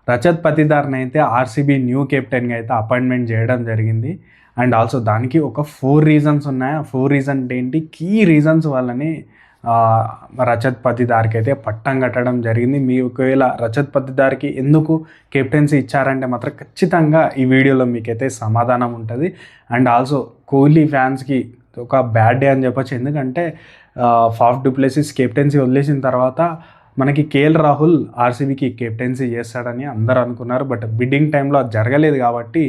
రజత్ పతిదార్ని అయితే RCB new కెప్టెన్గా అయితే అపాయింట్మెంట్ చేయడం జరిగింది. అండ్ ఆల్సో దానికి ఒక 4 రీజన్స్ ఉన్నాయి. ఆ 4 రీజన్స్ ఏంటి, కీ రీజన్స్ వల్లనే రజత్ పతిదార్కి అయితే పట్టం కట్టడం జరిగింది. మీ ఒకవేళ రజత్ పతిదార్కి ఎందుకు కెప్టెన్సీ ఇచ్చారంటే మాత్రం ఖచ్చితంగా ఈ వీడియోలో మీకైతే సమాధానం ఉంటుంది. అండ్ ఆల్సో కోహ్లీ ఫ్యాన్స్కి ఒక బ్యాడ్ డే అని చెప్పొచ్చు. ఎందుకంటే ఫాఫ్ డు ప్లెసిస్ కెప్టెన్సీ వదిలేసిన తర్వాత మనకి కేఎల్ రాహుల్ ఆర్సీబీకి కెప్టెన్సీ చేస్తాడని అందరూ అనుకున్నారు. బట్ బిడ్డింగ్ టైంలో అది జరగలేదు. కాబట్టి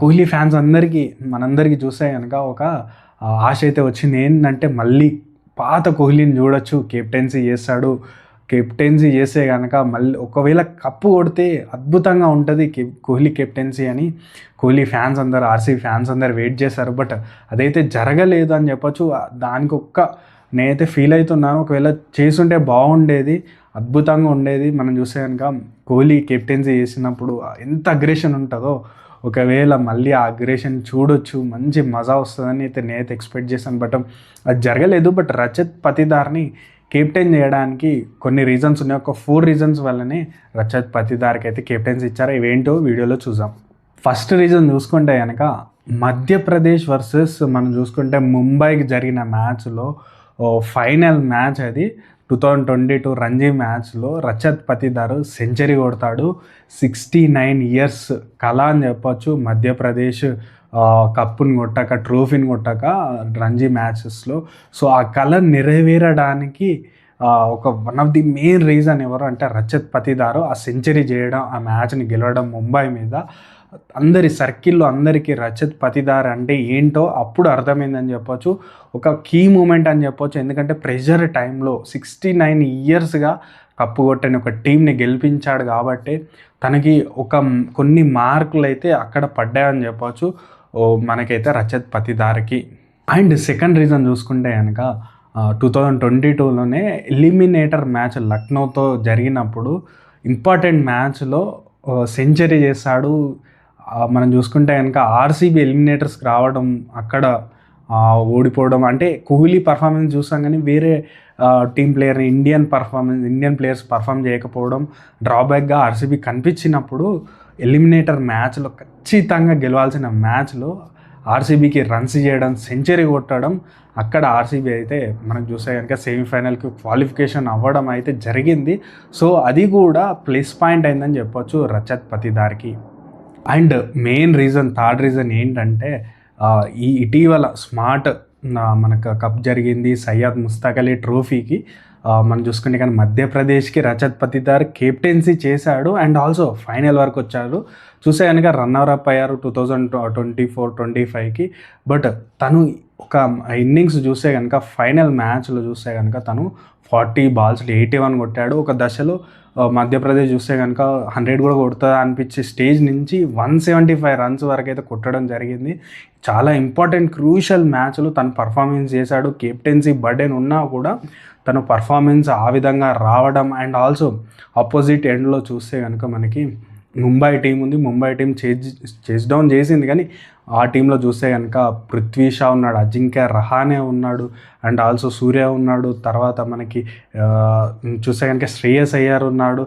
కోహ్లీ ఫ్యాన్స్ అందరికీ మనందరికీ చూస్తే కనుక ఒక ఆశ అయితే వచ్చింది. ఏంటంటే మళ్ళీ పాత కోహ్లీని చూడొచ్చు, కెప్టెన్సీ చేస్తాడు, కెప్టెన్సీ చేస్తే కనుక మళ్ళీ ఒకవేళ కప్పు కొడితే అద్భుతంగా ఉంటుంది కోహ్లీ కెప్టెన్సీ అని కోహ్లీ ఫ్యాన్స్ అందరు, ఆర్సీబీ ఫ్యాన్స్ అందరు వెయిట్ చేశారు. బట్ అదైతే జరగలేదు అని చెప్పొచ్చు. దానికి నేనైతే ఫీల్ అవుతున్నాను. ఒకవేళ చేసుంటే బాగుండేది, అద్భుతంగా ఉండేది. మనం చూస్తే కనుక కోహ్లీ కెప్టెన్సీ చేసినప్పుడు ఎంత అగ్రెషన్ ఉంటుందో ఒకవేళ మళ్ళీ ఆ అగ్రెషన్ చూడొచ్చు, మంచి మజా వస్తుందని అయితే నేనైతే ఎక్స్పెక్ట్ చేశాను. బట్ అది జరగలేదు. బట్ రజత్ పతిదార్ని కెప్టెన్ చేయడానికి కొన్ని రీజన్స్ ఉన్నాయి. ఒక 4 రీజన్స్ వల్లనే రజత్ పతిదార్కి అయితే కెప్టెన్సీ ఇచ్చారు. ఇవేంటో వీడియోలో చూద్దాం. ఫస్ట్ రీజన్ చూసుకుంటే కనుక మధ్యప్రదేశ్ వర్సెస్ మనం చూసుకుంటే ముంబైకి జరిగిన మ్యాచ్లో ఫైనల్ మ్యాచ్ అది 2022 రంజీ మ్యాచ్లో రజత్ పతిదార్ సెంచరీ కొడతాడు. 69 ఇయర్స్ కళ అని చెప్పొచ్చు. మధ్యప్రదేశ్ కప్పుని కొట్టాక, ట్రోఫీని కొట్టాక రంజీ మ్యాచెస్లో. సో ఆ కళ నెరవేరడానికి one of the main reason ఎవరు అంటే రజత్ పతిదార్ ఆ సెంచరీ చేయడం, ఆ మ్యాచ్ని గెలవడం ముంబై మీద. అందరి సర్కిల్లో అందరికీ రజత్ పతిదార్ అంటే ఏంటో అప్పుడు అర్థమైందని చెప్పొచ్చు. ఒక కీ మూమెంట్ అని చెప్పొచ్చు. ఎందుకంటే ప్రెషర్ టైంలో 69 ఇయర్స్గా కప్పు కొట్టని ఒక టీంని గెలిపించాడు కాబట్టి తనకి కొన్ని మార్కులు అయితే అక్కడ పడ్డాయని చెప్పొచ్చు మనకైతే రజత్ పతిదార్కి. అండ్ సెకండ్ రీజన్ చూసుకుంటే కనుక 2022లోనే ఎలిమినేటర్ మ్యాచ్ లక్నోతో జరిగినప్పుడు ఇంపార్టెంట్ మ్యాచ్లో సెంచరీ చేశాడు. మనం చూసుకుంటే కనుక ఆర్సీబీ ఎలిమినేటర్స్కి రావడం, అక్కడ ఓడిపోవడం అంటే కోహ్లీ పర్ఫార్మెన్స్ చూసాం కానీ వేరే team player Indian players perform చేయకపోవడం డ్రాబ్యాక్గా ఆర్సీబీ కనిపించినప్పుడు ఎలిమినేటర్ మ్యాచ్లో ఖచ్చితంగా గెలవాల్సిన మ్యాచ్లో ఆర్సీబీకి రన్స్ చేయడం, సెంచరీ కొట్టడం, అక్కడ ఆర్సీబీ అయితే మనకు చూస్తే కనుక సెమీఫైనల్కి క్వాలిఫికేషన్ అవ్వడం అయితే జరిగింది. సో అది కూడా ప్లస్ పాయింట్ అయిందని చెప్పొచ్చు రజత్ పతిదార్కి. And main reason, third reason ఏంటంటే ఈ ఇటీవల స్మార్ట్ మనకు కప్ జరిగింది సయ్యద్ ముస్తాక్ అలీ ట్రోఫీకి. మనం చూసుకుంటే కానీ మధ్యప్రదేశ్కి రజత్ పతిదార్ కెప్టెన్సీ చేశాడు. అండ్ ఆల్సో ఫైనల్ వరకు వచ్చారు. చూసే కనుక రన్నర్ అప్ అయ్యారు 2024-25కి. బట్ తను ఒక ఇన్నింగ్స్ చూస్తే కనుక ఫైనల్ మ్యాచ్లో చూస్తే కనుక తను 40 బాల్స్లో 81 కొట్టాడు. ఒక దశలో మధ్యప్రదేశ్ చూస్తే కనుక 100 కూడా కొడుతుందా అనిపించే స్టేజ్ నుంచి 175 రన్స్ వరకు అయితే కొట్టడం జరిగింది. చాలా ఇంపార్టెంట్ క్రూషియల్ మ్యాచ్లు తను పర్ఫార్మెన్స్ చేశాడు. కెప్టెన్సీ బర్డెన్ ఉన్నా కూడా తను పర్ఫార్మెన్స్ ఆ విధంగా రావడం. అండ్ ఆల్సో ఆపోజిట్ ఎండ్లో చూస్తే కనుక మనకి ముంబై టీం ఉంది. ముంబై టీం చేజ్ డౌన్ చేసింది కానీ ఆ టీంలో చూస్తే కనుక పృథ్వీ షా ఉన్నాడు, అజింక్య రహానే ఉన్నాడు, అండ్ ఆల్సో సూర్య ఉన్నాడు. తర్వాత మనకి చూస్తే కనుక శ్రేయస్ అయ్యర్ ఉన్నాడు,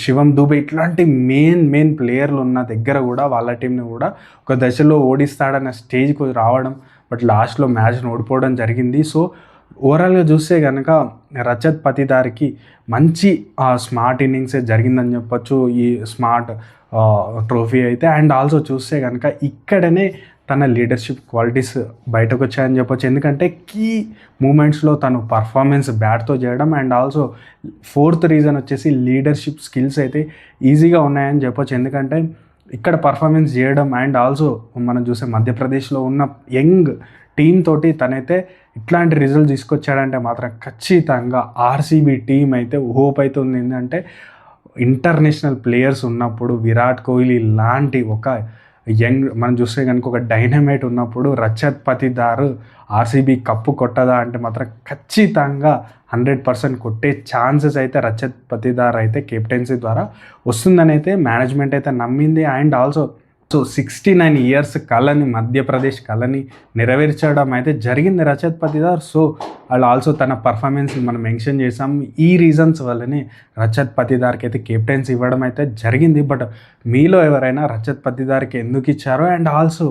శివం దూబే, ఇట్లాంటి మెయిన్ ప్లేయర్లు ఉన్న దగ్గర కూడా వాళ్ళ టీంని కూడా ఒక దశలో ఓడిస్తాడన్న స్టేజ్కి రావడం, బట్ లాస్ట్లో మ్యాచ్ని ఓడిపోవడం జరిగింది. సో ఓవరాల్గా చూస్తే కనుక రజత్ పతిదార్కి మంచి స్మార్ట్ ఇన్నింగ్సే జరిగిందని చెప్పొచ్చు ఈ స్మార్ట్ ట్రోఫీ అయితే. అండ్ ఆల్సో చూస్తే కనుక ఇక్కడనే తన లీడర్షిప్ క్వాలిటీస్ బయటకు వచ్చాయని చెప్పొచ్చు. ఎందుకంటే కీ మూమెంట్స్లో తను పర్ఫార్మెన్స్ బ్యాట్తో చేయడం. అండ్ ఆల్సో ఫోర్త్ రీజన్ వచ్చేసి లీడర్షిప్ స్కిల్స్ అయితే ఈజీగా ఉన్నాయని చెప్పొచ్చు. ఎందుకంటే ఇక్కడ పర్ఫార్మెన్స్ చేయడం అండ్ ఆల్సో మనం చూసే మధ్యప్రదేశ్లో ఉన్న యంగ్ టీం తోటి తనైతే ఇట్లాంటి రిజల్ట్ తీసుకొచ్చాడంటే మాత్రం ఖచ్చితంగా ఆర్సీబీ టీం అయితే హోప్ అవుతుంది. ఏంటంటే ఇంటర్నేషనల్ ప్లేయర్స్ ఉన్నప్పుడు విరాట్ కోహ్లీ లాంటి ఒక యంగ్ మనం చూస్తే కనుక ఒక డైనమైట్ ఉన్నప్పుడు రజత్ పతిదార్ ఆర్సీబీ కప్పు కొట్టదా అంటే మాత్రం ఖచ్చితంగా 100% కొట్టే ఛాన్సెస్ అయితే రజత్ పతిదార్ అయితే కెప్టెన్సీ ద్వారా వస్తుందని అయితే మేనేజ్మెంట్ అయితే నమ్మింది. అండ్ ఆల్సో సో 69 ఇయర్స్ కళని, మధ్యప్రదేశ్ కళని నెరవేర్చడం అయితే జరిగింది రజత్ పతిదార్. సో వాళ్ళు ఆల్సో తన పర్ఫార్మెన్స్ మనం మెన్షన్ చేసాం. ఈ రీజన్స్ వల్లనే రజత్ పతిదార్కి అయితే కెప్టెన్స్ ఇవ్వడం అయితే జరిగింది. బట్ మీలో ఎవరైనా రజత్ పతిదార్కి ఎందుకు ఇచ్చారో అండ్ ఆల్సో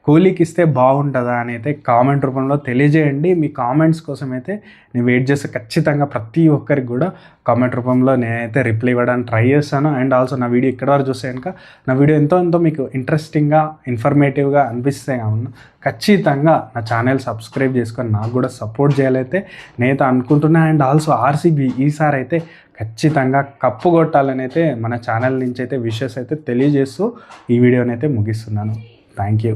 కోహ్లీకి ఇస్తే బాగుంటుందా అని అయితే కామెంట్ రూపంలో తెలియజేయండి. మీ కామెంట్స్ కోసం అయితే నేను వెయిట్ చేస్తే ఖచ్చితంగా ప్రతి ఒక్కరికి కూడా కామెంట్ రూపంలో నేనైతే రిప్లై ఇవ్వడానికి ట్రై చేస్తాను. అండ్ ఆల్సో నా వీడియో ఇక్కడ వరకు చూస్తే కనుక నా వీడియో ఎంతో మీకు ఇంట్రెస్టింగ్గా, ఇన్ఫర్మేటివ్గా అనిపిస్తే కావున ఖచ్చితంగా నా ఛానల్ సబ్స్క్రైబ్ చేసుకొని నాకు కూడా సపోర్ట్ చేయాలైతే నేనైతే అనుకుంటున్నా. అండ్ ఆల్సో ఆర్సీబీ ఈసారి అయితే ఖచ్చితంగా కప్పు కొట్టాలని అయితే మన ఛానల్ నుంచి అయితే విషెస్ అయితే తెలియజేస్తూ ఈ వీడియోని అయితే ముగిస్తున్నాను. Thank you.